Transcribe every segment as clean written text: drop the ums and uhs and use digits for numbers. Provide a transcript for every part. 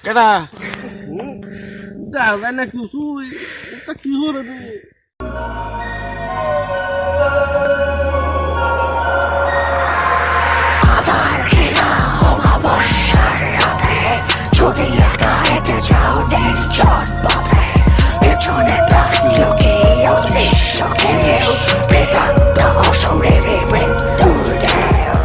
কেডা দেখা যায় না কিছুই এটা কি হলো রে যদি একা হেঁটে যাও নির্জন পথে পেছনে থাকলো কি অদৃশ্য কেশ বেদান্ত অসুরের মৃত্যুর ঢেউ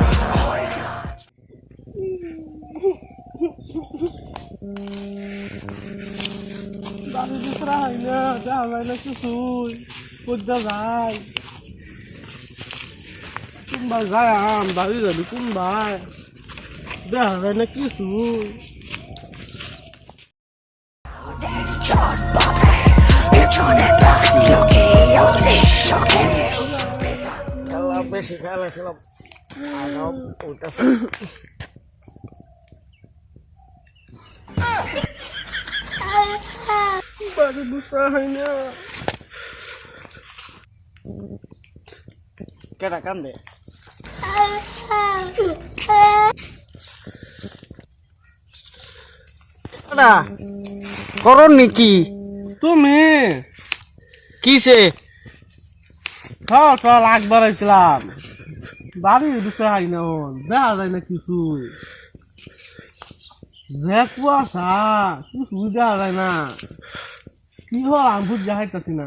বাড়ি দুসরা হয় না দেখা যায় না কিছুই কোথা যায় কোনবা যায় আম বাড়ি যাবি কোনবাই দেখা যায় না কিছুই নির্জন পথে পেছনে থাকলো কি অদৃশ্য কেশ খেলা বেশি খেলাছিলাম আগাম উঠতেছে বাড়ি দুসরা হয় না কেডা কান্দে কেডা করো নাকি তুমি কিসে চল একবার আইছিলাম বাড়ি দুসরা হয় না দেখা যায় না কিছুই যে কুয়াশা কিছুই দেখা যায় না কি হল আমি বুঝতে হাইতাছি না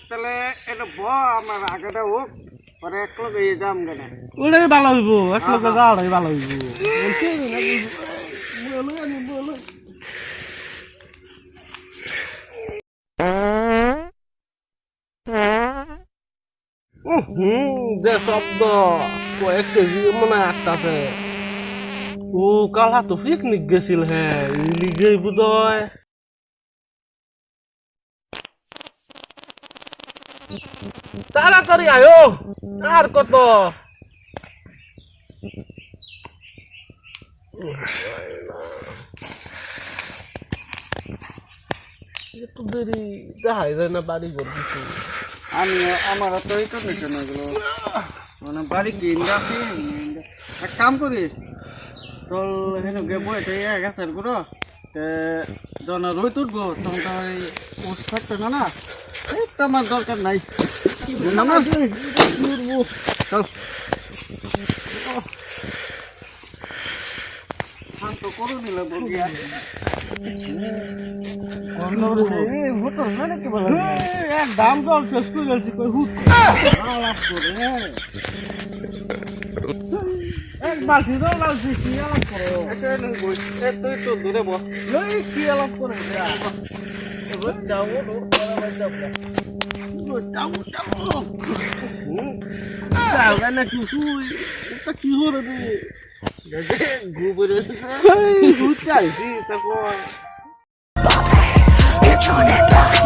তাহলে এটা আমার আগেটা হোক পরে এক লোক যাম কেন ওটাই ভালো হইব এক লোক যাওয়াটাই ভালো হইব যে শব্দ কয়েক কেজি মনে আসতেছে ও কালা তো পিকনিক গেছিল হ্যাঁ লিগে বোধহয় তাড়াতাড়ি আয়ো আর কত একটু দেরি দেখাই যায় না বাড়ি ঘর কিছু আমি আমার তো এই কন্ডিশন এগুলো মানে বাড়ি কিনে আসি এক কাম করি চল সেনেকে বইতে গেছে গুলো যখন রই তুলবো তখন তো ওই ওষ থাকতো না তো আমার দরকার নাই চল শান্ত করে নিলে বলবি দাম জল শেষ করে গেছি কই হুট এক বালতি জল লাগছে কি আলাপ করো তুই তো দূরে বস কি আলাপ করে যাও না কিছুই এটা কি হলো রে ঘুরে ঘুরতে আইসি তারপর পেছনে থাকলো